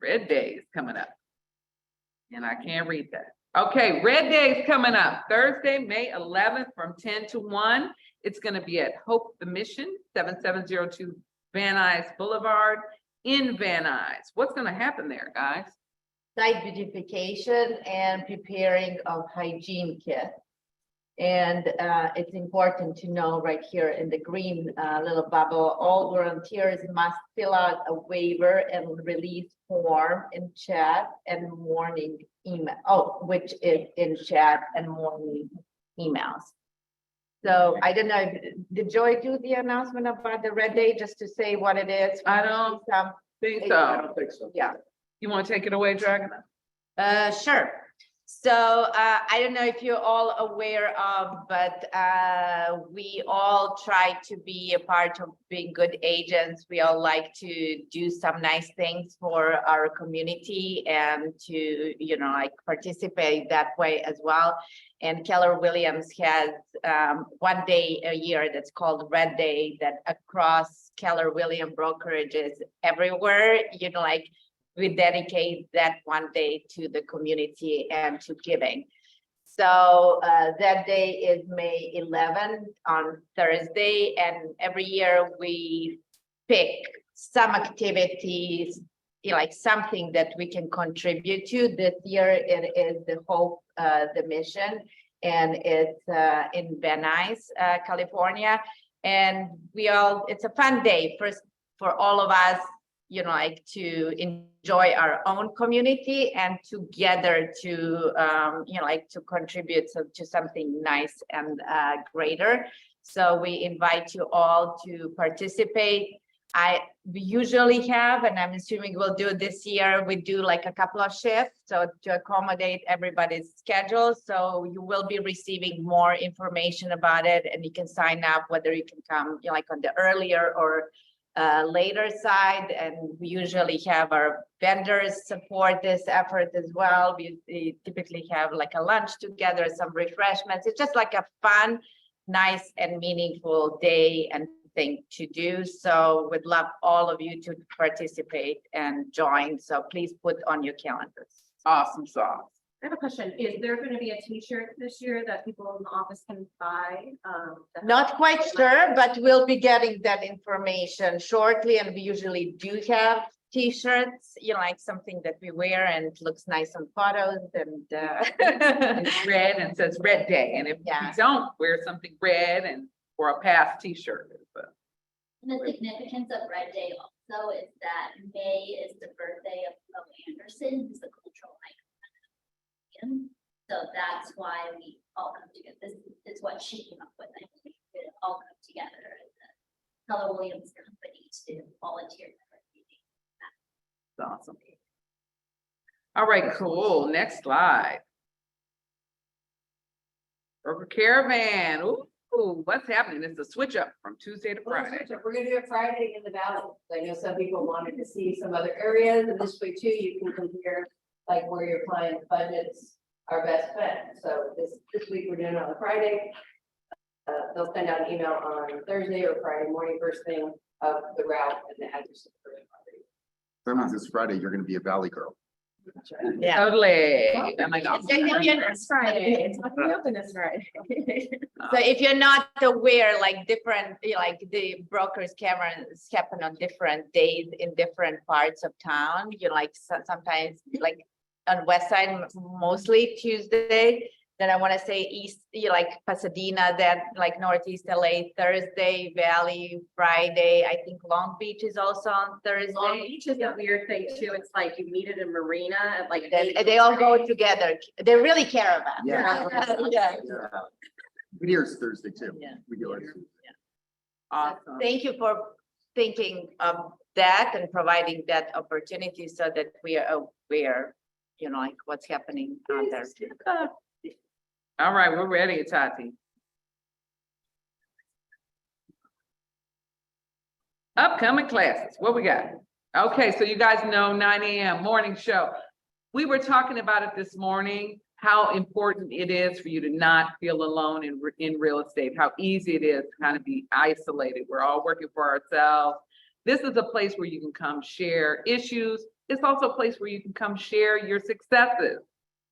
Red Day is coming up. And I can't read that. Okay, Red Day is coming up Thursday, May 11th from 10 to 1. It's going to be at Hope the Mission, 7702 Van Nuys Boulevard in Van Nuys. What's going to happen there, guys? Site beautification and preparing of hygiene kit. And it's important to know right here in the green little bubble, all volunteers must fill out a waiver and release form in chat and morning email, which is in chat and morning emails. So I don't know, did Joy do the announcement about the Red Day, just to say what it is? I don't think I so. don't think so. Yeah. You want to take it away, Dragon? Sure. So I don't know if you're all aware of, but we all try to be a part of being good agents. We all like to do some nice things for our community and to, you know, like participate that way as well. And Keller Williams has 1 day a year that's called Red Day, that across Keller Williams brokerages everywhere, you know, like we dedicate that 1 day to the community and to giving. So that day is May 11th on Thursday, and every year we pick some activities, you know, like something that we can contribute to. This year it is the Hope the Mission, and it's in Van Nuys, California. And it's a fun day for all of us, you know, like to enjoy our own community and together to, you know, like to contribute to something nice and greater. So we invite you all to participate. We usually have, and I'm assuming we'll do it this year, we do like a couple of shifts, so to accommodate everybody's schedule. So you will be receiving more information about it, and you can sign up whether you can come, you know, like on the earlier or later side. And we usually have our vendors support this effort as well. We typically have like a lunch together, some refreshments. It's just like a fun, nice and meaningful day and thing to do. So we'd love all of you to participate and join. So please put on your calendars. Awesome sauce. I have a question. Is there going to be a t-shirt this year that people in the office can buy? Not quite sure, but we'll be getting that information shortly. And we usually do have t-shirts, you know, like something that we wear and it looks nice on photos. And It's red and says Red Day. And if Yeah. you don't wear something red and or a past t-shirt. And the significance of Red Day also is that May is the birthday of Mo Anderson, who's the cultural icon. So that's why we all come together. This is what she came up with. I think we all come together as a Keller Williams company to volunteer for our meeting. That's awesome. All right, cool. Next slide. Broker Caravan. Ooh, what's happening? It's a switch up from Tuesday to Friday. We're gonna do it Friday in the valley. I know some people wanted to see some other areas, and this way too, you can compare like where your client's budgets are best spent. So this week we're doing it on a Friday. They'll send out an email on Thursday or Friday morning, first thing of the route and the address of the first property. That means this Friday, you're gonna be a valley girl. Yeah. Totally. Oh my God. It's Friday. It's not gonna be open this Friday. So if you're not aware, like different, you know, like the brokers cameras happen on different days in different parts of town, you know, like sometimes like on West Side, mostly Tuesday. Then I want to say East, you know, like Pasadena, then like Northeast LA, Thursday, Valley, Friday. I think Long Beach is also on Thursday. Long Beach is a weird thing too. It's like you meet it in Marina at like. They all go together. They're really caravan. Yeah. Yeah. We do ours Thursday too. Yeah. We do ours. Awesome. Thank you for thinking of that and providing that opportunity so that we are aware, you know, like what's happening out there. All right, we're ready, Tati. Upcoming classes, what we got? Okay, so you guys know 9 a.m. morning show. We were talking about it this morning, how important it is for you to not feel alone in real estate, how easy it is to kind of be isolated. We're all working for ourselves. This is a place where you can come share issues, it's also a place where you can come share your successes.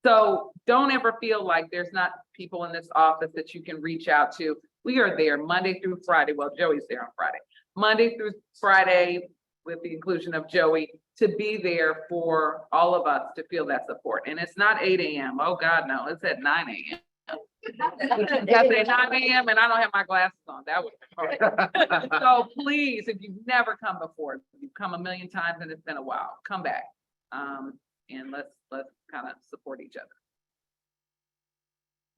So don't ever feel like there's not people in this office that you can reach out to. We are there Monday through Friday. Well, Joey's there on Friday, Monday through Friday, with the inclusion of Joey, to be there for all of us to feel that support. And it's not 8 a.m. Oh, God, no, it's at 9 a.m. That's at 9 a.m. and I don't have my glasses on. That would be hard. So please, if you've never come before, if you've come a million times and it's been a while, come back. And let's kind of support each other.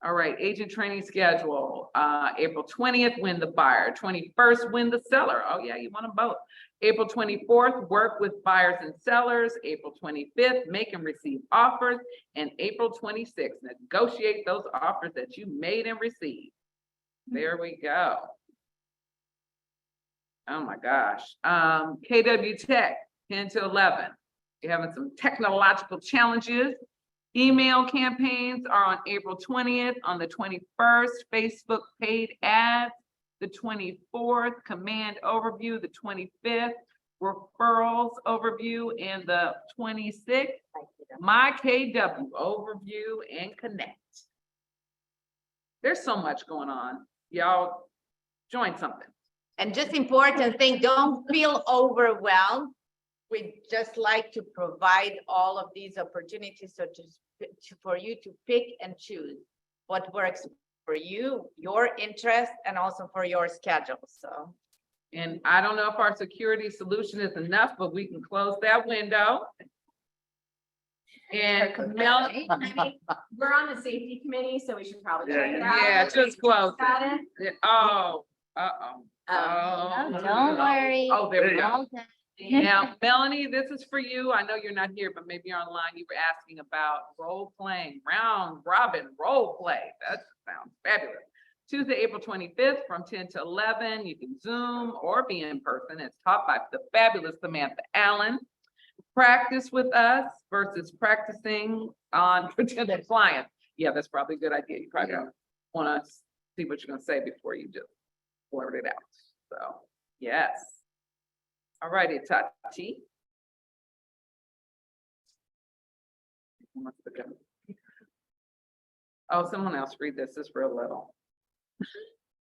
All right, agent training schedule, April 20th, win the buyer, 21st, win the seller. Oh yeah, you want them both. April 24th, work with buyers and sellers. April 25th, make and receive offers. And April 26th, negotiate those offers that you made and received. There we go. Oh my gosh. KW Tech, 10 to 11. You're having some technological challenges. Email campaigns are on April 20th, on the 21st, Facebook paid ads, the 24th, command overview, the 25th, referrals overview, and the 26th, my KW overview and connect. There's so much going on. Y'all join something. And just important thing, don't feel overwhelmed. We just like to provide all of these opportunities, so for you to pick and choose what works for you, your interest, and also for your schedule, so. And I don't know if our security solution is enough, but we can close that window. And Melanie, I mean, we're on the safety committee, so we should probably. check it out. yeah, just close. Got it? Oh, uh-oh. No, don't worry. Oh, there we go. All done. Now, Melanie, this is for you. I know you're not here, but maybe you're online. You were asking about role playing, round robin role play. That sounds fabulous. Tuesday, April 25th from 10 to 11. You can Zoom or be in person. It's taught by the fabulous Samantha Allen. Practice with us versus practicing on potential clients. Yeah, that's probably a good idea. You probably want to see what you're going to say before you just blurt it out. So, yes. All righty, Tati. Oh, someone else read this. It's real little.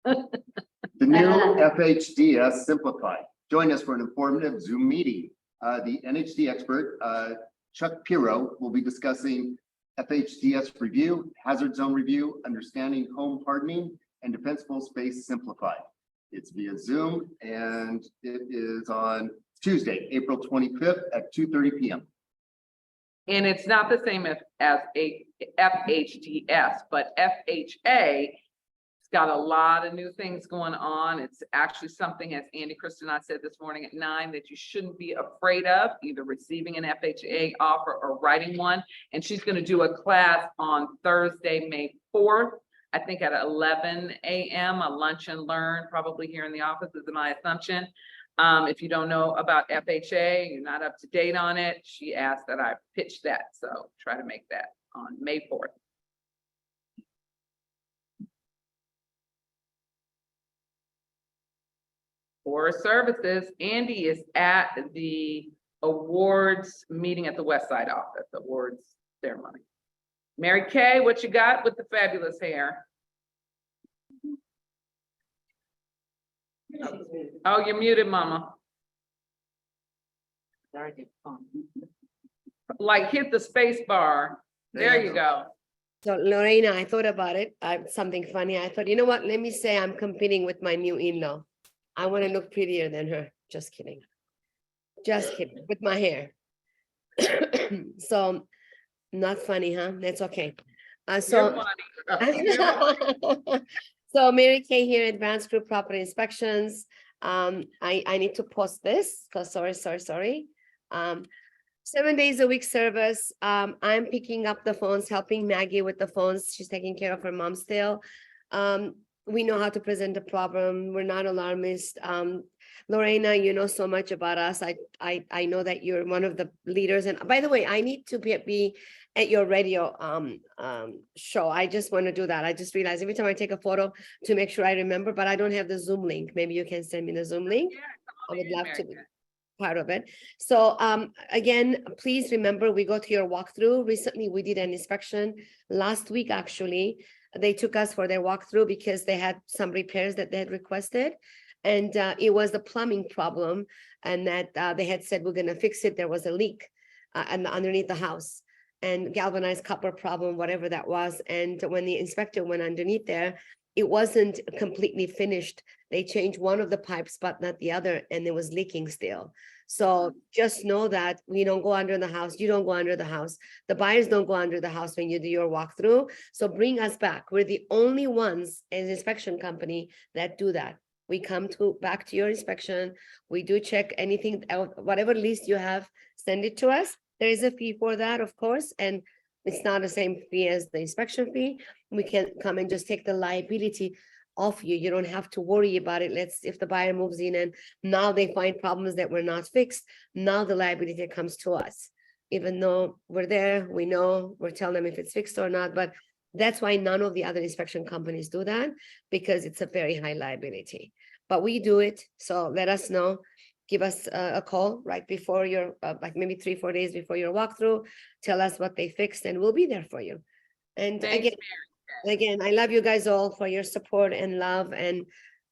The new FHDS Simplified. Join us for an informative Zoom meeting. The NHD expert, Chuck Pirro, will be discussing FHDS review, hazard zone review, understanding home hardening, and defensible space simplified. It's via Zoom, and it is on Tuesday, April 25th at 2:30 p.m. And it's not the same as a FHDS, but FHA. It's got a lot of new things going on. It's actually something, as Andy, Kristen, and I said this morning at 9, that you shouldn't be afraid of, either receiving an FHA offer or writing one. And she's going to do a class on Thursday, May 4th. I think at 11 a.m., a lunch and learn, probably here in the office is my assumption. If you don't know about FHA, you're not up to date on it, she asked that I pitch that. So try to make that on May 4th. Forest Services, Andy is at the awards meeting at the West Side office, awards ceremony. Mary Kay, what you got with the fabulous hair? Oh, you're muted, mama. Like hit the space bar. There you go. So Lorena, I thought about it. Something funny. I thought, you know what? Let me say I'm competing with my new in-law. I want to look prettier than her. Just kidding. Just kidding. With my hair. So not funny, huh? That's okay. You're So funny. so Mary Kay here, Advanced Group Property Inspections. I need to post this. So sorry. 7 days a week service. I'm picking up the phones, helping Maggie with the phones. She's taking care of her mom still. We know how to present a problem. We're not alarmist. Lorena, you know so much about us. I know that you're one of the leaders. And by the way, I need to be at your radio show. I just want to do that. I just realized every time I take a photo to make sure I remember, but I don't have the Zoom link. Maybe you can send me the Zoom link. Yeah, come I on would in, love Mary to. Kay. part of it. So again, please remember, we go to your walkthrough. Recently, we did an inspection last week, actually. They took us for their walkthrough because they had some repairs that they had requested. And it was the plumbing problem, and that they had said, we're gonna fix it. There was a leak and underneath the house, and galvanized copper problem, whatever that was. And when the inspector went underneath there, it wasn't completely finished. They changed one of the pipes, but not the other, and it was leaking still. So just know that we don't go under the house. You don't go under the house. The buyers don't go under the house when you do your walkthrough. So bring us back. We're the only ones as inspection company that do that. We come back to your inspection. We do check anything, whatever list you have, send it to us. There is a fee for that, of course, and it's not the same fee as the inspection fee. We can come and just take the liability off you. You don't have to worry about it. If the buyer moves in and now they find problems that were not fixed, now the liability comes to us. Even though we're there, we know, we're telling them if it's fixed or not, but that's why none of the other inspection companies do that, because it's a very high liability. But we do it, so let us know. Give us a call right before your, like maybe 3-4 days before your walkthrough. Tell us what they fixed and we'll be there for you. And Thanks, again, I love you guys all for your support and love. And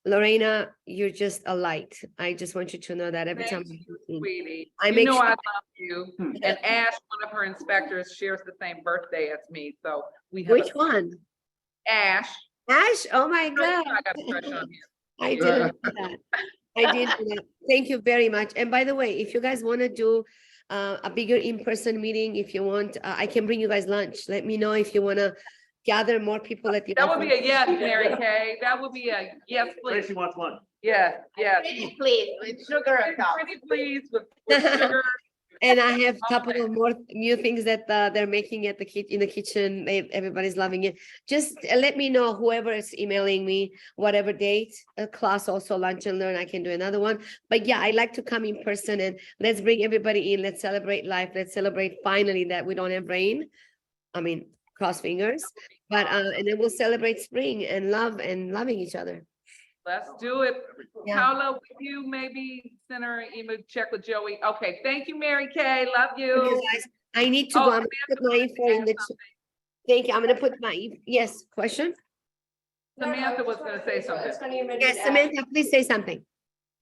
Lorena, you're just a light. I just want you to know that every time. Thank you, sweetie. I You make know sure- I love you. And Ash, one of her inspectors, shares the same birthday as me, so we have. Which one? Ash. Ash? Oh my I God. got a crush on him. I didn't do that. I did. Do that. Thank you very much. And by the way, if you guys want to do a bigger in-person meeting, if you want, I can bring you guys lunch. Let me know if you want to gather more people at the That would be office. a yes, Mary Kay. That would be a yes, please. Tracy wants one. Yes, yes. Pretty please, with sugar account. Pretty please with sugar. And I have a couple of more new things that they're making at in the kitchen. Everybody's loving it. Just let me know, whoever is emailing me, whatever date, a class, also lunch and learn, I can do another one. But yeah, I like to come in person and let's bring everybody in. Let's celebrate life. Let's celebrate finally that we don't have rain. I mean, cross fingers, but and then we'll celebrate spring and love and loving each other. Let's do it. Yeah. Paula, with you, maybe send her an email, check with Joey. Okay, thank you, Mary Kay. Love Okay, you. guys, I need to go. Oh, I'm gonna put my info in the. Thank you. I'm gonna put my, yes, question? Samantha was gonna say something. It's funny you mentioned Yes, Ash. Samantha, please say something.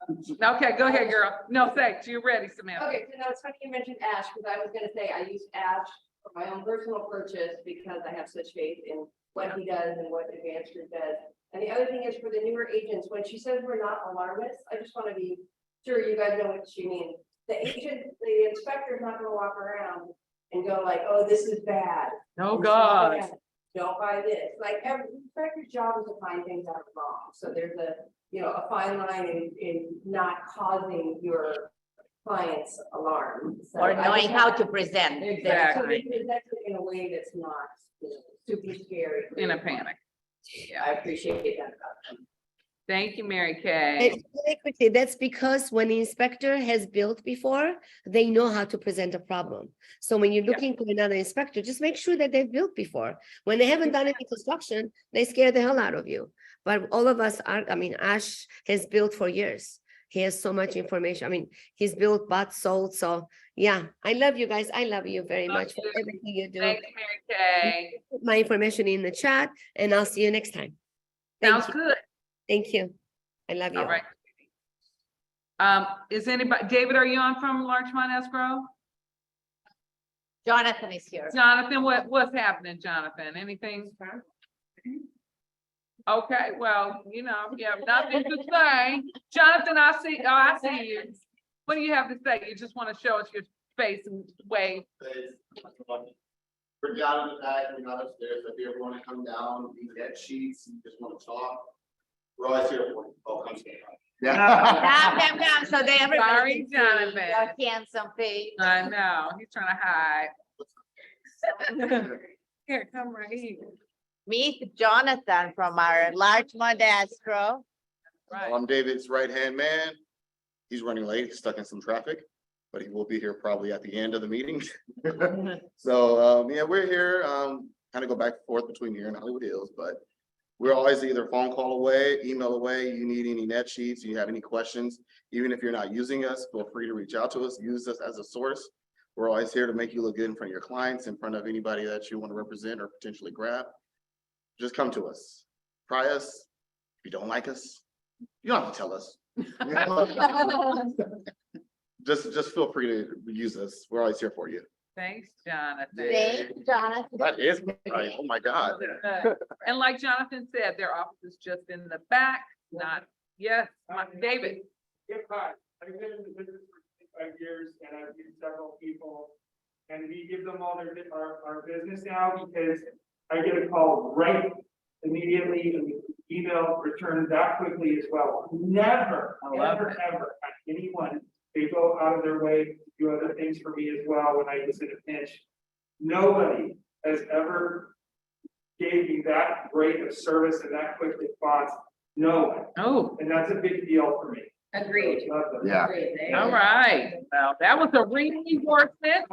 Okay, go ahead, girl. No, say, you're ready, Samantha. Okay, so now it's funny you mentioned Ash, because I was gonna say I use Ash for my own personal purchase because I have such faith in what he does and what Advanced Group does. And the other thing is for the newer agents, when she says we're not alarmists, I just wanna be sure you guys know what she means. The agent, the inspector's not gonna walk around and go like, oh, this is bad. Oh, This is not God. bad. Don't buy this. Like every inspector's job is to find things that are wrong. So there's a, a fine line in not causing your clients alarm. So Or I knowing just how have- to present. Exactly. So they present it in a way that's not, super scary. In a panic. I appreciate that about them. Thank you, Mary Kay. And really quickly, that's because when the inspector has built before, they know how to present a problem. So when you're looking for another inspector, just make sure that they've built before. When they haven't done any construction, they scare the hell out of you. But all of us are, I mean, Ash has built for years. He has so much information. I mean, he's built, bought, sold. So yeah, I love you guys. I love you very Love much for you. everything you do. Thank you, Mary Kay. Put my information in the chat and I'll see you next time. Thank Sounds you. good. Thank you. I love you. All right. Is anybody, David, are you on from Larchmont Escrow? Jonathan is here. Jonathan, what's happening, Jonathan? Anything? Okay, well, you have nothing to say. Jonathan, I see you. What do you have to say? You just want to show us your face and wave. We're down in the back, we're not upstairs, if you ever want to come down, these dead sheets, you just want to talk. We're always here for you. Oh, come stand up. Yeah. Come, so they everybody. Sorry, can see Jonathan. Your handsome face. I know, he's trying to hide. Here, come right here. Meet Jonathan from our Larchmont Escrow. Right. I'm David's right-hand man. He's running late, he's stuck in some traffic, but he will be here probably at the end of the meeting. So, yeah, we're here, kind of go back and forth between here and Hollywood Hills, but We're always either phone call away, email away. You need any net sheets, you have any questions, even if you're not using us, feel free to reach out to us, use us as a source. We're always here to make you look good in front of your clients, in front of anybody that you want to represent or potentially grab. Just come to us. Try us. If you don't like us, you don't have to tell us. Just feel free to use us. We're always here for you. Thanks, Jonathan. Thanks, Jonathan. That is right. Oh my God. And like Jonathan said, their office is just in the back, not, yes, David. Yes, hi. I've been in the business for 25 years and I've used several people. And we give them all our business now because I get a call right immediately and the email returned that quickly as well. Never, I love ever, it. ever had anyone, they go out of their way to do other things for me as well when I was in a pinch. Nobody has ever gave me that great of service and that quick response. No one. Oh, And that's a big deal for me. Agreed. Love them. Yeah. all right. Well, that was a reinforcement.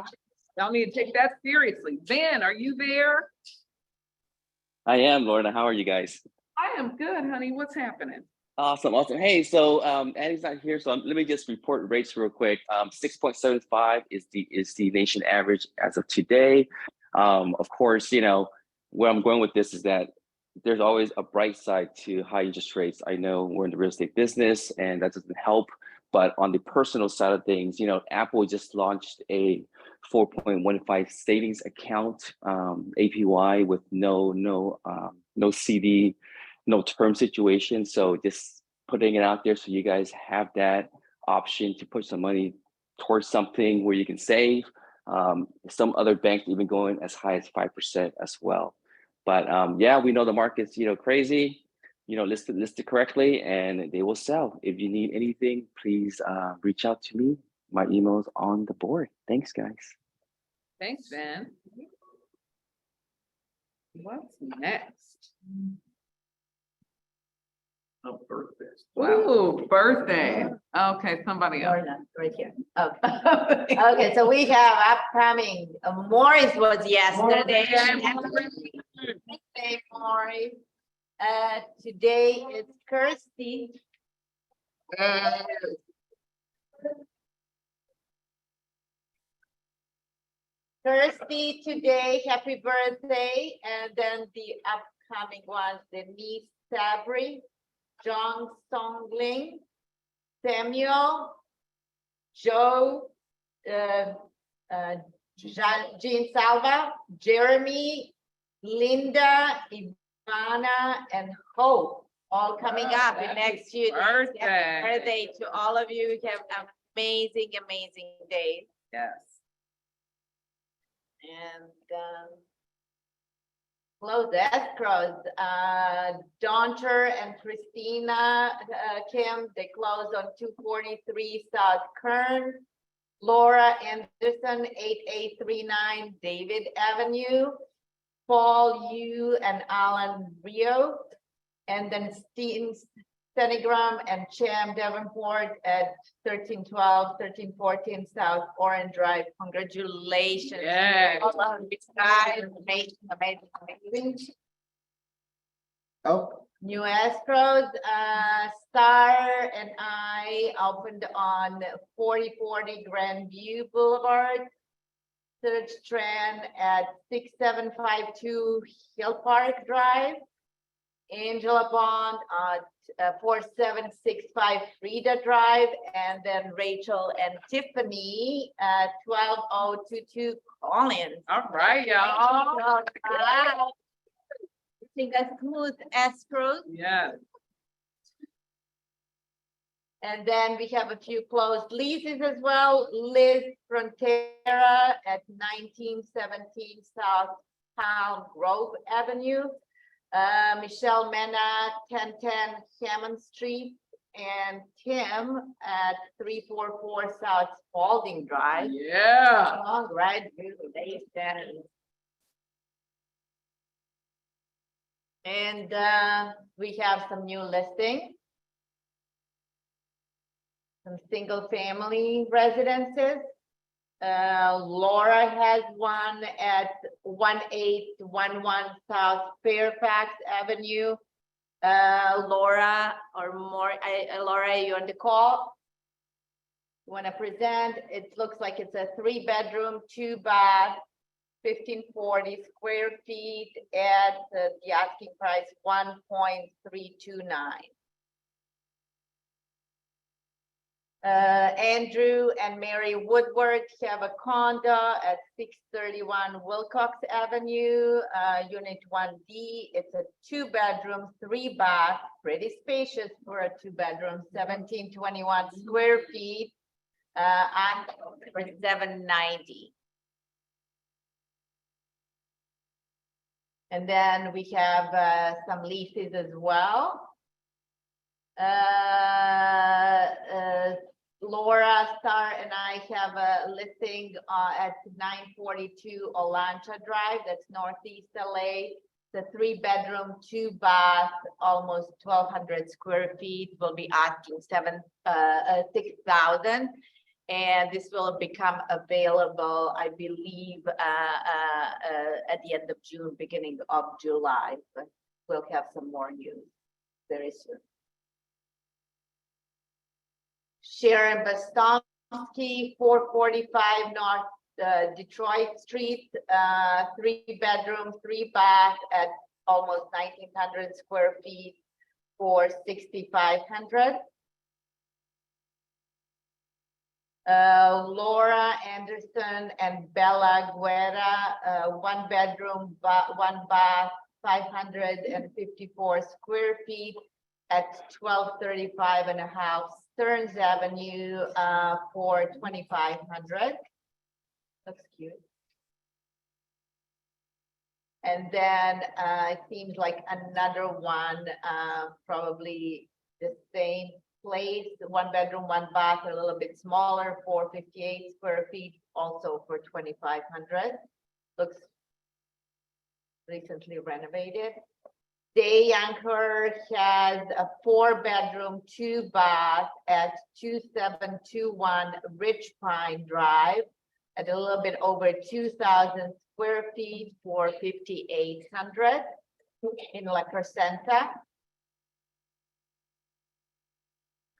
Y'all need to take that seriously. Ben, are you there? I am, Lorna. How are you guys? I am good, honey. What's happening? Awesome, awesome. Hey, so Annie's not here, so let me just report rates real quick. 6.75 is the nation average as of today. Of course, you know, where I'm going with this is that there's always a bright side to high interest rates. I know we're in the real estate business and that doesn't help, but on the personal side of things, you know, Apple just launched a 4.15 savings account, APY with no CD, no term situation. So just putting it out there so you guys have that option to put some money towards something where you can save. Some other banks even going as high as 5% as well. But yeah, we know the market's, you know, crazy, you know, listed correctly and they will sell. If you need anything, please reach out to me. My email is on the board. Thanks, guys. Thanks, Ben. What's next? Oh, birthdays. Ooh, birthday. Okay, somebody else. Right here. Okay. Okay, so we have upcoming, Morris was yesterday. Birthday, Morris. Today it's Kirsty. Kirsty today, happy birthday. And then the upcoming ones, Denise Sabri, John Songling, Samuel, Joe, Jean Salva, Jeremy, Linda, Ivana, and Hope, all coming up in next year. Birthday. Happy birthday to all of you. Have amazing, amazing days. Yes. And close the escrows. Doncher and Christina Kim, they closed on 243 South Kern. Laura Anderson, 8839 David Avenue. Paul Yu and Alan Rio. And then Steen Stenogram and Cham Davenport at 1312, 1314 South Orange Drive. Congratulations. Yay. All of you guys, amazing, amazing, amazing. Oh, New escrows, Star and I opened on 4040 Grandview Boulevard. Search Strand at 6752 Hill Park Drive. Angela Bond at 4765 Frida Drive, and then Rachel and Tiffany at 12022 Collins. All right, y'all. I think that's smooth escrows. Yes. And then we have a few closed leases as well. Liz Frontera at 1917 South Town Grove Avenue. Michelle Mena, 1010 Hammond Street, and Tim at 344 South Spalding Drive. Yeah. Congratulations. And we have some new listings. Some single family residences. Laura has one at 1811 South Fairfax Avenue. Laura or more, Laura, are you on the call? You want to present? It looks like it's a 3-bedroom, 2-bath, 1540 square feet at the asking price 1.329. Andrew and Mary Woodward have a condo at 631 Wilcox Avenue, Unit 1D. It's a 2-bedroom, 3-bath, pretty spacious for a 2-bedroom, 1721 square feet, on for 790. And then we have some leases as well. Laura, Star, and I have a listing at 942 Olancha Drive, that's Northeast LA. The 3-bedroom, 2-bath, almost 1,200 square feet. Will be asking 6,000, and this will become available, I believe, at the end of June, beginning of July. But we'll have some more news very soon. Sharon Bostomsky, 445 North Detroit Street, 3-bedroom, 3-bath at almost 1,900 square feet for 6,500. Laura Anderson and Bella Guerra, 1-bedroom, 1-bath, 554 square feet at 1235 and a half Stearns Avenue for 2,500. Looks cute. And then it seems like another one, probably the same place, 1-bedroom, 1-bath, a little bit smaller, 458 square feet, also for 2,500. Looks recently renovated. Day Anchor has a 4-bedroom, 2-bath at 2721 Rich Pine Drive at a little bit over 2,000 square feet for 5,800 in La Crescenta.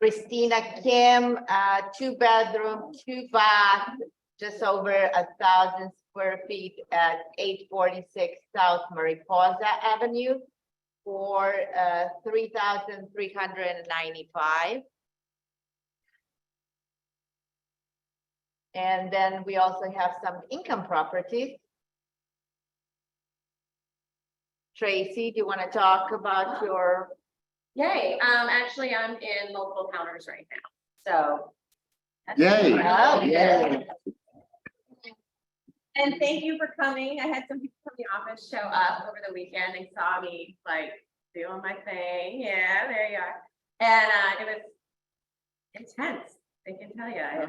Christina Kim, 2-bedroom, 2-bath, just over 1,000 square feet at 846 South Mariposa Avenue for 3,395. And then we also have some income properties. Tracy, do you want to talk about your? Yay, actually, I'm in multiple counters right now, so. that's Yay. fun. Oh, Yay. And thank you for coming. I had some people from the office show up over the weekend. They saw me like doing my thing. Yeah, there you are. And it was intense. I can tell you. I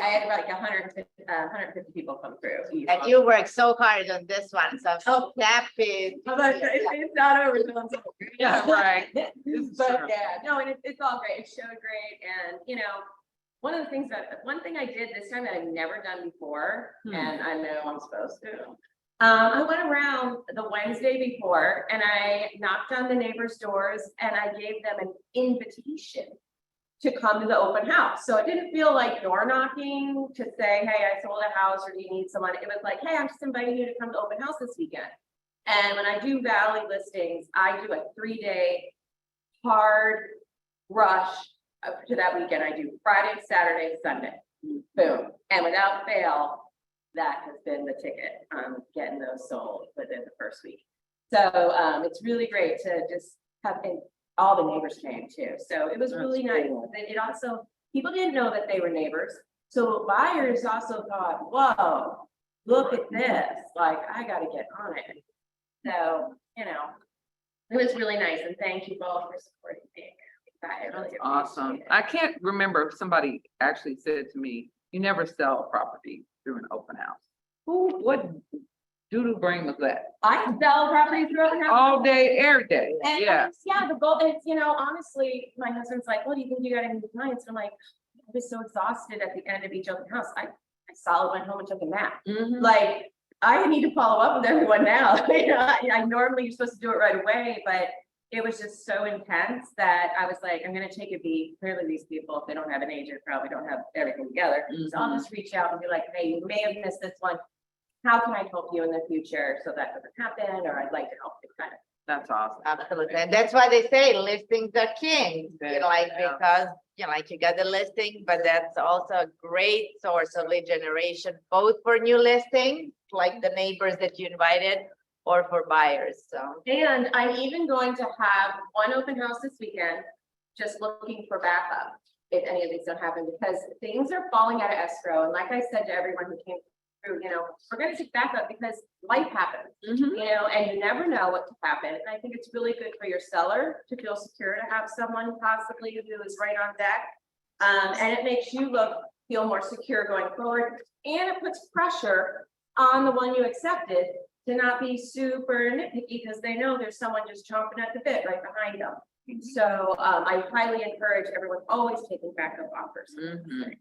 had like 150 people come through. And you worked so hard on this one, so Oh. happy. It's not over. Yeah, right. But yeah, no, and it's all great. It showed great. And you know, one thing I did this time that I've never done before, and I know I'm supposed to. I went around the Wednesday before and I knocked on the neighbors' doors and I gave them an invitation to come to the open house. So it didn't feel like door knocking to say, hey, I sold a house or do you need someone? It was like, hey, I'm just inviting you to come to open house this weekend. And when I do Valley listings, I do a 3-day hard rush to that weekend. I do Friday, Saturday, Sunday, boom. And without fail, that has been the ticket on getting those sold within the first week. So it's really great to just have, and all the neighbors came too. So it was really nice. And it also, people didn't know that they were neighbors. So buyers also thought, whoa, look at this. Like, I got to get on it. So, you know, it was really nice. And thank you both for supporting me. I really Awesome. appreciate it. I can't remember if somebody actually said to me, you never sell a property through an open house. What doodle brain was that? I sell properties through open house. All day, every day. And Yeah. yeah, the goal is, you know, honestly, my husband's like, well, do you think you got any clients? And I'm like, I was so exhausted at the end of each open house. I solid went home and took a nap. Mhm. Like, I need to follow up with everyone now. You know, I normally you're supposed to do it right away, but it was just so intense that I was like, I'm gonna take a beat. Clearly, these people, if they don't have an agent, probably don't have everything together. So I'll just reach out and be like, hey, you may have missed this one. How can I help you in the future so that doesn't happen? Or I'd like to help you kind of. That's awesome. Absolutely. And that's why they say listings are king, you know, like, Yeah. because, you know, like you got the listing, but that's also a great source of lead generation, both for new listings, like the neighbors that you invited, or for buyers, so. And I'm even going to have one open house this weekend, just looking for backup. If any of these don't happen, because things are falling out of escrow. And like I said to everyone who came through, you know, we're gonna take backup because life happens. Mhm. You know, and you never know what could happen. And I think it's really good for your seller to feel secure to have someone possibly who is right on deck. And it makes you feel more secure going forward. And it puts pressure on the one you accepted to not be super nitpicky because they know there's someone just chomping at the bit right behind them. So I highly encourage everyone always taking backup offers. Mhm.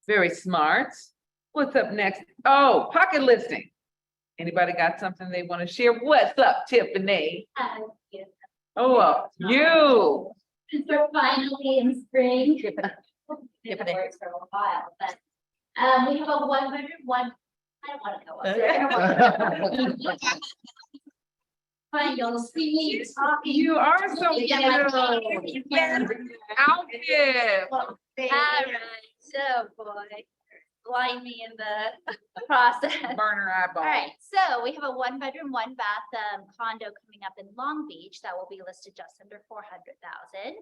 Very smart. What's up next? Oh, pocket listing. Anybody got something they want to share? What's up, Tiffany? Yeah. Oh, you. We're finally in spring. Tiffany. Been works for a while, but, we have a 101, I don't wanna go up there. Fine, you'll see me talking. You are so cute. Yeah. Outfit. All right, so boy, blind me in the process. Burner eyeball. All right, so we have a 1 bedroom, 1 bath condo coming up in Long Beach that will be listed just under 400,000.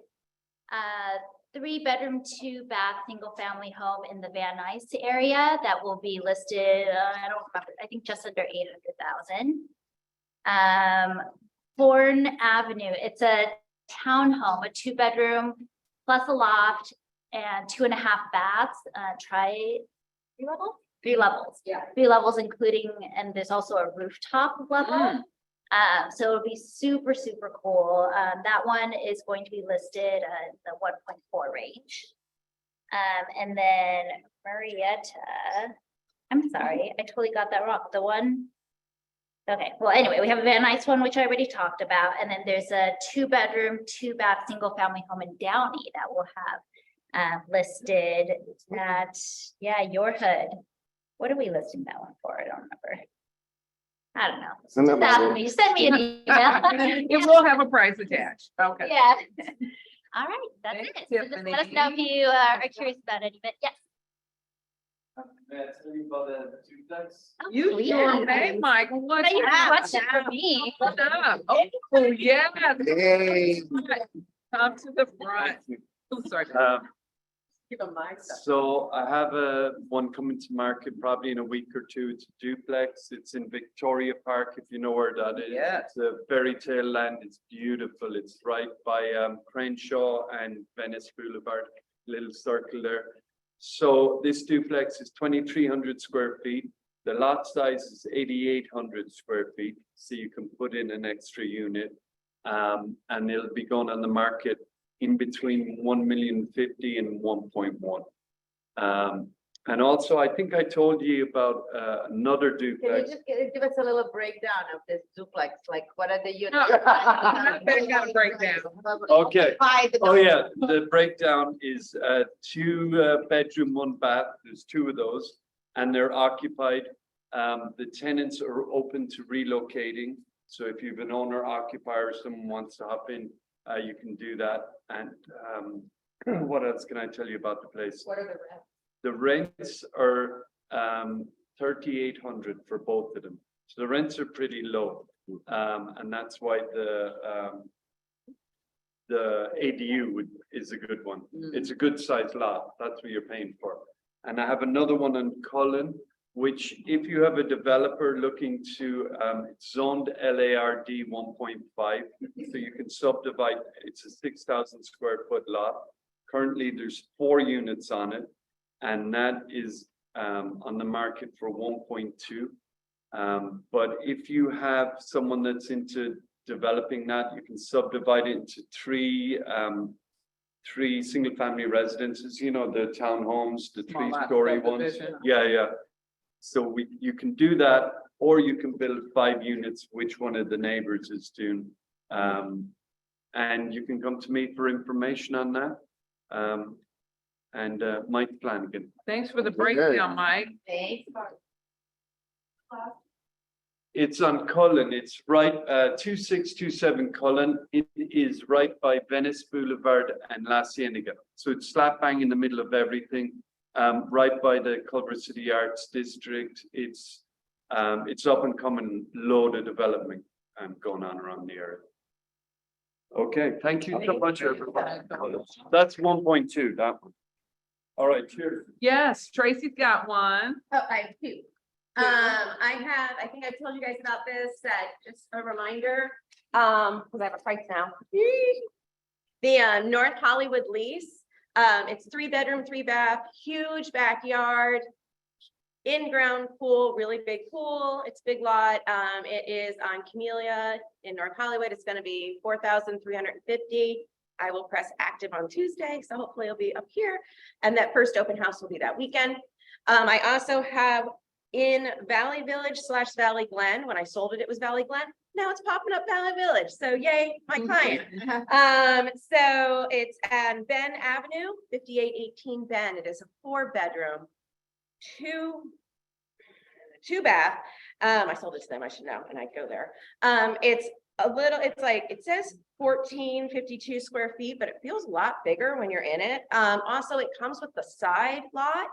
3 bedroom, 2 bath, single family home in the Van Nuys area that will be listed, I don't remember, I think just under 800,000. Horn Avenue, it's a townhome, a 2 bedroom plus a loft and 2.5 baths, 3 levels? 3 levels. Yeah. 3 levels including, and there's also a rooftop level. So it'll be super, super cool. That one is going to be listed in the 1.4 range. And then Marietta, I'm sorry, I totally got that wrong. The one. Okay, well, anyway, we have a Van Nuys one, which I already talked about, and then there's a 2 bedroom, 2 bath, single family home in Downey that will have listed at, yeah, your hood. What are we listing that one for? I don't remember. I don't know. Send that Stop over. me, send me an email. It will have a price attached. Okay. Yeah. All right, that's Thanks, it. So just Tiffany. let us know if you are curious about any of it. Yes. May I tell you about the duplex? Oh, You sure please. may, Michael. What's But you have a up? question for me. What's up? Oh, yeah. Hey. Come to the front. Oh, sorry. Give them my stuff. So I have one coming to market probably in a week or two. It's a duplex. It's in Victoria Park, if you know where that is. Yeah. It's a fairy tale land. It's beautiful. It's right by Crenshaw and Venice Boulevard, little circle there. So this duplex is 2,300 square feet. The lot size is 8,800 square feet. So you can put in an extra unit. And it'll be going on the market in between 1,050,000 and 1.1. And also, I think I told you about another Can you duplex. just give us a little breakdown of this duplex, like what are the units? They got a breakdown. Okay. By the- Oh, yeah, the breakdown is 2 bedroom, 1 bath. There's 2 of those, and they're occupied. The tenants are open to relocating. So if you've an owner occupier, someone wants to hop in, you can do that. And what else can I tell you about the place? What are the rents? The rents are 3,800 for both of them. So the rents are pretty low. And that's why the ADU is a good one. It's a good sized lot. That's what you're paying for. And I have another one in Cullen, which if you have a developer looking to, it's zoned LARD 1.5, so you can subdivide, it's a 6,000 square foot lot. Currently, there's 4 units on it, and that is on the market for 1.2. But if you have someone that's into developing that, you can subdivide it into 3 single family residences, you know, the townhomes, the Small lot 3-story ones. subdivision. Yeah. So you can do that, or you can build 5 units, which one of the neighbors is doing. And you can come to me for information on that. Mike Flanagan. Thanks for the Okay. breakdown, Mike. Thanks. It's on Cullen. It's right, 2627 Cullen. It is right by Venice Boulevard and La Cienega. So it's slap bang in the middle of everything, right by the Culver City Arts District. It's up and coming, load of development going on around the area. Okay, thank you so much, everybody. That's 1.2, that one. All right, cheers. Yes, Tracy's got one. Oh, I have two. I think I've told you guys about this, just a reminder, because I have a price now. The North Hollywood lease, it's 3-bedroom, 3-bath, huge backyard, in-ground pool, really big pool. It's a big lot. It is on Camellia in North Hollywood. It's gonna be 4,350. I will press active on Tuesday, so hopefully it'll be up here. And that first open house will be that weekend. I also have in Valley Village / Valley Glen. When I sold it, it was Valley Glen. Now it's popping up Valley Village. So yay, my client. So it's on Ben Avenue, 5818 Ben. It is a 4-bedroom, 2-bath. I sold it to them, I should know, and I go there. It's like, it says 1452 square feet, but it feels a lot bigger when you're in it. Also, it comes with the side lot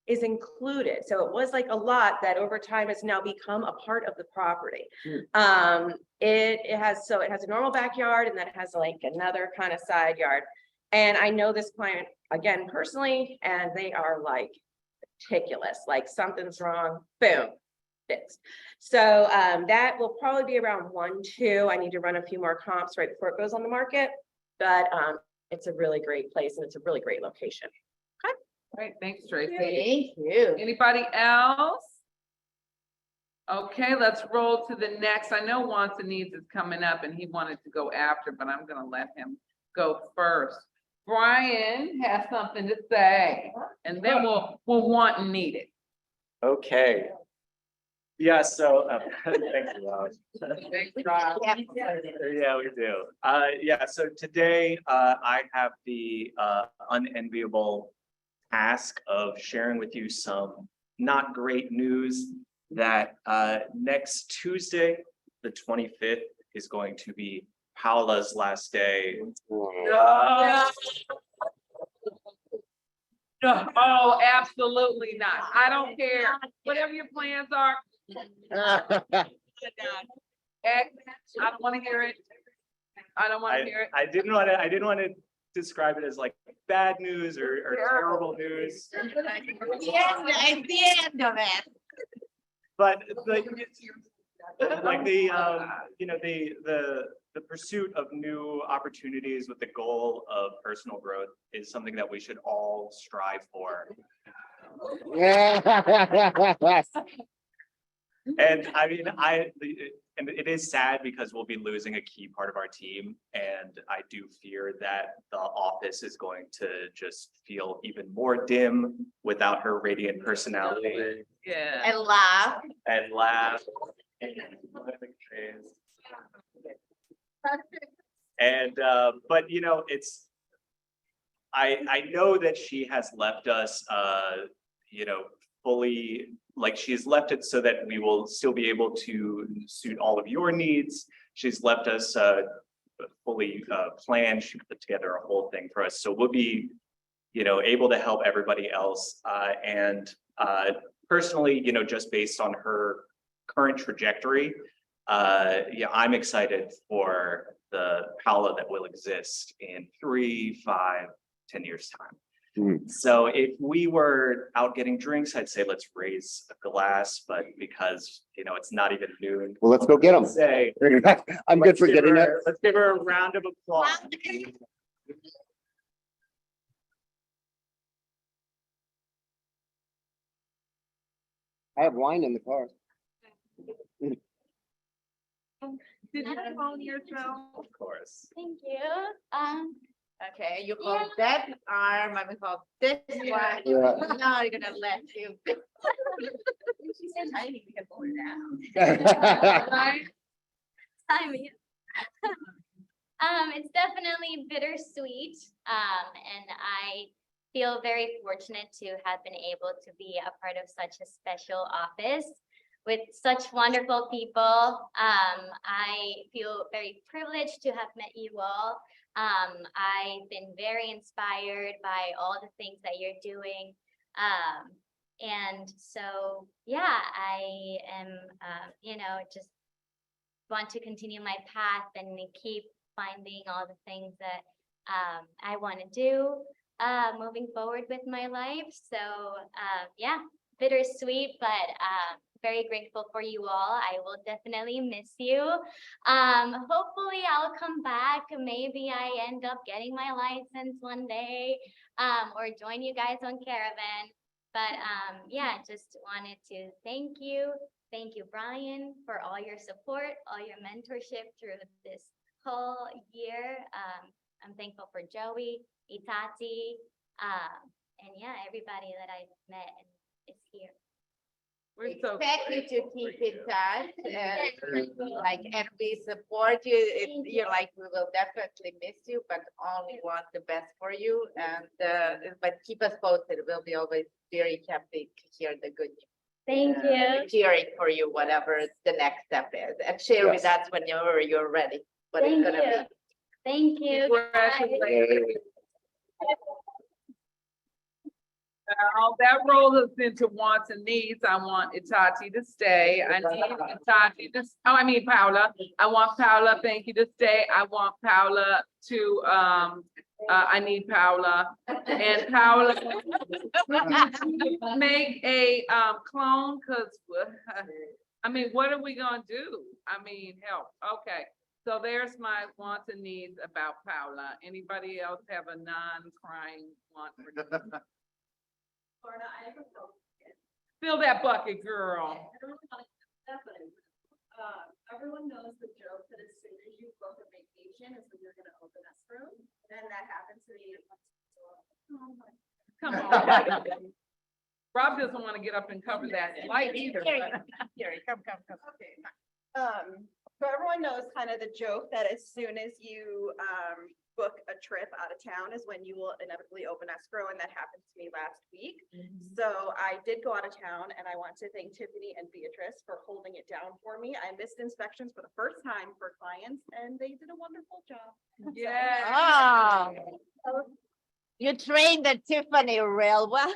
is included. So it was like a lot that over time has now become a part of the property. It has a normal backyard, and then it has like another kind of side yard. And I know this client again personally, and they are like meticulous, like something's wrong, boom, fixed. So that will probably be around 1.2. I need to run a few more comps right before it goes on the market, but it's a really great place and it's a really great location. All right, thanks, Tracy. Thank you. Anybody else? Okay, let's roll to the next. I know Wants and Needs is coming up and he wanted to go after, but I'm gonna let him go first. Brian has something to say, and then we'll want and need it. Okay. Yeah, so, thank you, Rob. Thanks, Rob. Yeah, we do. Yeah, so today, I have the unenviable task of sharing with you some not great news that next Tuesday, the 25th, is going to be Paola's last day. No. No, oh, absolutely not. I don't care. Whatever your plans are. I don't want to hear it. I don't want to hear it. I didn't want to describe it as like bad news or terrible news. It's the end of it. But like the you know, the pursuit of new opportunities with the goal of personal growth is something that we should all strive for. And I mean, and it is sad because we'll be losing a key part of our team. And I do fear that the office is going to just feel even more dim without her radiant personality Yeah. And laugh. and laugh. And, but you know, I know that she has left us, you know, fully, like she's left it so that we will still be able to suit all of your needs. She's left us fully planned. She put together a whole thing for us. So we'll be, you know, able to help everybody else. And personally, you know, just based on her current trajectory, yeah, I'm excited for the Paola that will exist in 3, 5, 10 years time. So if we were out getting drinks, I'd say let's raise a glass, but because, you know, it's not even noon. Well, let's go get them. Say, I'm good for getting it. let's give her a round of applause. I have wine in the car. Did you phone yourself? Of course. Thank you. Okay, you call that arm, I'm gonna call this one. Yeah. Now you're gonna let you. She said tiny, we can pull her down. Right? Timing. It's definitely bittersweet. And I feel very fortunate to have been able to be a part of such a special office with such wonderful people. I feel very privileged to have met you all. I've been very inspired by all the things that you're doing. And so, yeah, I am, just want to continue my path and keep finding all the things that I want to do moving forward with my life. So yeah, bittersweet, but very grateful for you all. I will definitely miss you. Hopefully I'll come back. Maybe I end up getting my license one day or join you guys on Caravan. But yeah, just wanted to thank you. Thank you, Brian, for all your support, all your mentorship through this whole year. I'm thankful for Joey, Itati, and yeah, everybody that I've met and is here. We're so Expect you to grateful for keep in you. touch and we support you. You're like, we will definitely miss you, but only want the best for you. And, but keep us posted. We'll be always very happy to hear the good news. Thank you. Cheering for you, whatever the next step is, and share with us when you're ready. What it's Thank gonna you. be. Thank you. Congratulations. Now, that rolls us into wants and needs. I want Itati to stay. I need Itati to, Paula. I want Paula, thank you, to stay. I want Paula to, I need Paula. And Paula, make a clone, cause, what are we gonna do? Help. Okay, so there's my wants and needs about Paula. Anybody else have a non-crying want? Florida, I have a phone. Fill that bucket, girl. Everyone knows the joke that as soon as you book a vacation is when you're gonna open escrow, and that happens to me. Come on. Rob doesn't want to get up and cover that light either. Gary, come. Okay. So everyone knows kind of the joke that as soon as you book a trip out of town is when you will inevitably open escrow, and that happened to me last week. So I did go out of town, and I want to thank Tiffany and Beatrice for holding it down for me. I missed inspections for the first time for clients, and they did a wonderful job. Yeah. Oh, you trained the Tiffany real well.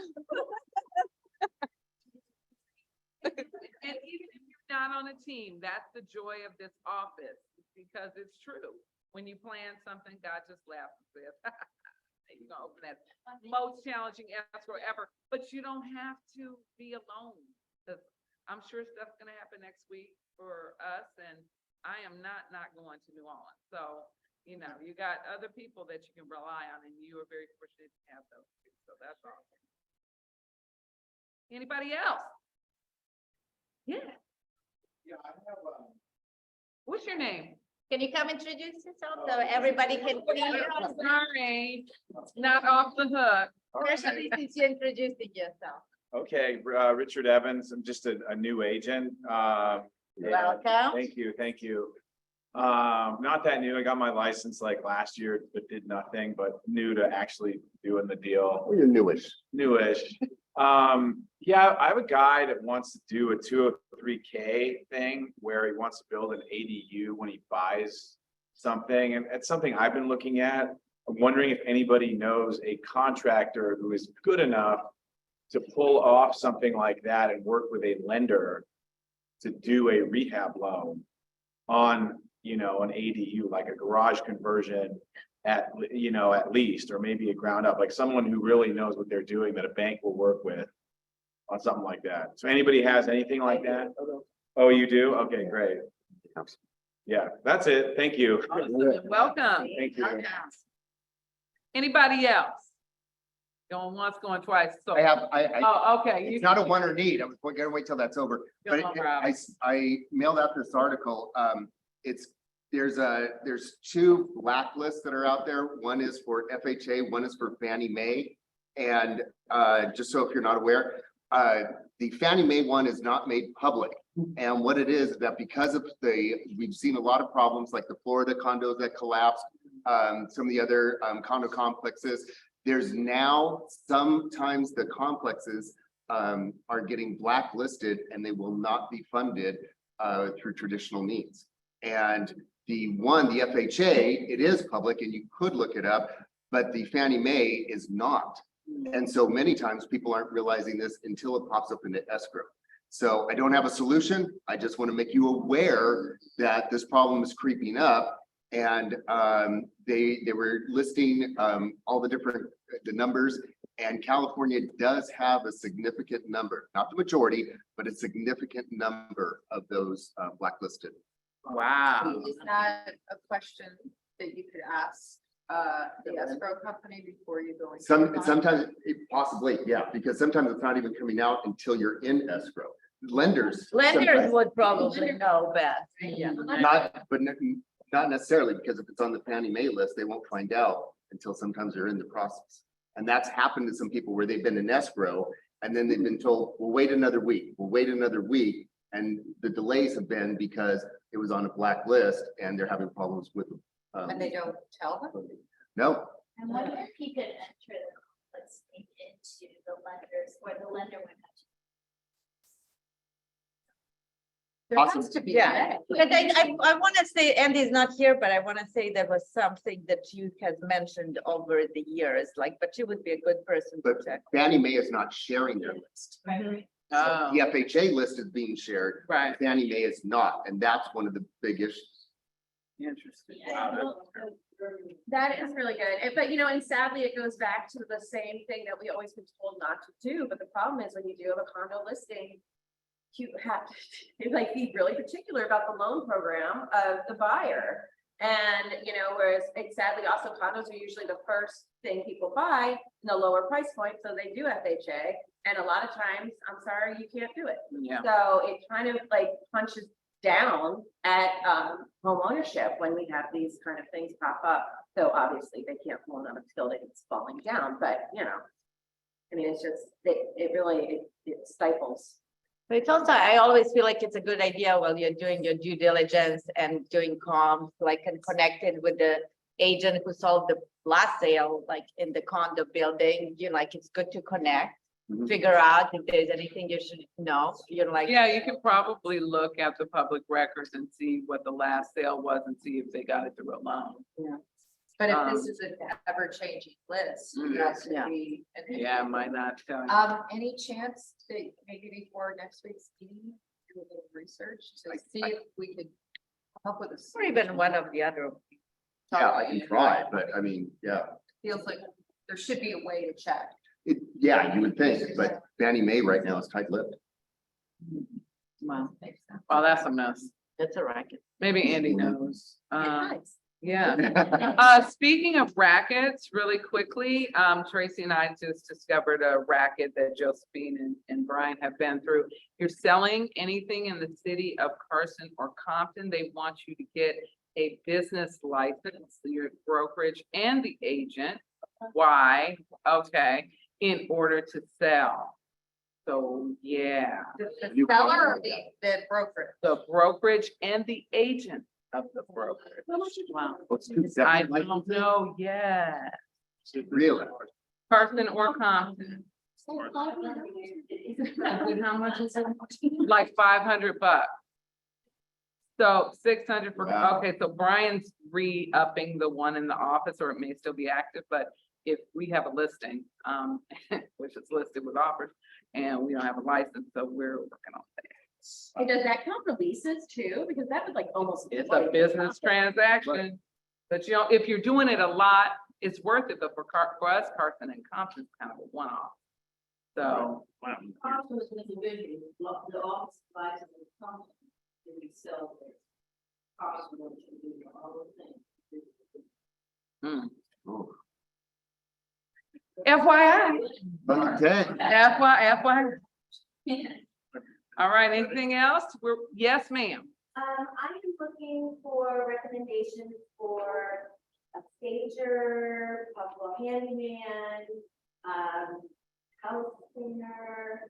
And even if you're not on a team, that's the joy of this office, because it's true. When you plan something, God just laughs and says, you're gonna open that most challenging escrow ever, but you don't have to be alone. Because I'm sure stuff's gonna happen next week for us, and I am not going to New Orleans. So, you got other people that you can rely on, and you are very fortunate to have those two. So that's awesome. Anybody else? Yeah. Yeah, I have, What's your name? Can you come introduce yourself so everybody can see you? Sorry, not off the hook. Especially since you're introducing yourself. Okay, Richard Evans, I'm just a new agent. And Welcome. Thank you. Not that new, I got my license like last year, but did nothing, but new to actually doing the deal. Oh, you're newish. Newish. Yeah, I have a guy that wants to do a 203K thing where he wants to build an ADU when he buys something. And it's something I've been looking at. I'm wondering if anybody knows a contractor who is good enough to pull off something like that and work with a lender to do a rehab loan on, an ADU, like a garage conversion at least, or maybe a ground up, like someone who really knows what they're doing that a bank will work with on something like that. So anybody has anything like that? Oh, you do? Okay, great. Yeah, that's it. Thank you. Welcome. Thank you. Anybody else? Going once, going twice. So, oh, okay. It's not a want or need. I was gonna wait till that's over. But Go on, Rob. I mailed out this article. There's two blacklists that are out there. One is for FHA, one is for Fannie Mae. And just so if you're not aware, the Fannie Mae one is not made public. And what it is that because of we've seen a lot of problems like the Florida condos that collapsed, some of the other condo complexes. There's now sometimes the complexes are getting blacklisted and they will not be funded through traditional means. And the FHA, it is public and you could look it up, but the Fannie Mae is not. And so many times people aren't realizing this until it pops up into escrow. So I don't have a solution. I just want to make you aware that this problem is creeping up. And they were listing all the numbers, and California does have a significant number, not the majority, but a significant number of those blacklisted. Wow. Is that a question that you could ask the escrow company before you go? Sometimes possibly, yeah, because sometimes it's not even coming out until you're in escrow. Lenders sometimes- would probably know best. Yeah. Not necessarily, because if it's on the Fannie Mae list, they won't find out until sometimes they're in the process. And that's happened to some people where they've been in escrow and then they've been told, we'll wait another week, And the delays have been because it was on a black list and they're having problems with. And they don't tell them? No, I wonder if he could enter the complex into the lenders, or the lender would have to. There has to be. Yeah, but I want to say, Andy's not here, but I want to say there was something that you has mentioned over the years, like, but you would be a good person to but check. Fannie Mae is not sharing their list. Oh, The FHA list is being shared, right. Fannie Mae is not, and that's one of the big issues. Interesting. That is really good. But and sadly, it goes back to the same thing that we always been told not to do. But the problem is when you do have a condo listing, you have to like be really particular about the loan program of the buyer. And, whereas it's sadly also condos are usually the first thing people buy in the lower price point. So they do FHA. And a lot of times, I'm sorry, you can't do it. Yeah. So it kind of like punches down at home ownership when we have these kind of things pop up. So obviously they can't loan on until it's falling down, but I mean, it's just, it really stifles. But it's also, I always feel like it's a good idea while you're doing your due diligence and doing comms, like, and connected with the agent who sold the last sale, like in the condo building, like, it's good to connect, figure out if there's anything you should know, Yeah, you can probably look at the public records and see what the last sale was and see if they got it through a loan. But if this is an ever-changing list, that could Yeah. be. an issue. Yeah, might not tell you. Any chance that maybe before next week's meeting, do a little research to see if we could come up with a. or even one of the other. Yeah, I can try, but I mean, yeah, Feels like there should be a way to check. yeah, you would think, but Fannie Mae right now is tight-lipped. Wow. Well, that's a mess. That's a racket. Maybe Andy knows. Nice. Yeah. Speaking of rackets, really quickly, Tracy and I just discovered a racket that Josephine and Brian have been through. You're selling anything in the city of Carson or Compton, they want you to get a business license, your brokerage and the agent. Why? Okay, in order to sell. So, yeah, The seller or the broker? the brokerage and the agent of the brokerage. Wow. What's two I separate don't know, yeah. Really? Carson or Compton. How much is it? Like $500. So 600 for, Wow. okay, so Brian's re-upping the one in the office, or it may still be active, but if we have a listing, which is listed with offers, and we don't have a license, so we're working on that. And does that count for leases too? Because that would like almost. It's a business transaction, but if you're doing it a lot, it's worth it, but for us, Carson and Compton, it's kind of a one-off. So, FYI, Okay. FYI. All right, anything else? Yes, ma'am. I am looking for recommendations for a stager, possible handyman, house cleaner,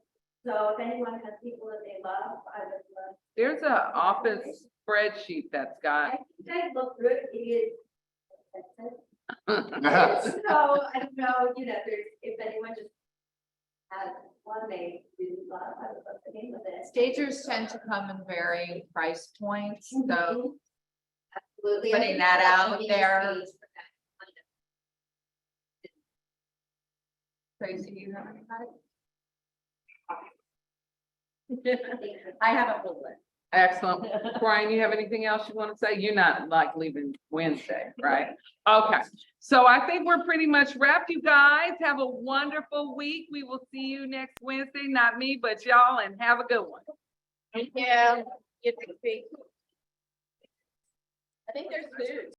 So if anyone has people that they love, I would love. There's a office spreadsheet that's got. I think I look through it, it is. So I don't know, there's, if anyone just has one they really love, I would love the name of it. Stagers tend to come in varying price points, so Absolutely. putting that out there. Tracy, do you have anybody? I have a full list. Excellent. Brian, you have anything else you want to say? You're not like leaving Wednesday, right? Okay, so I think we're pretty much wrapped. You guys have a wonderful week. We will see you next Wednesday, not me, but y'all, and have a good one. Thank you. I think there's food.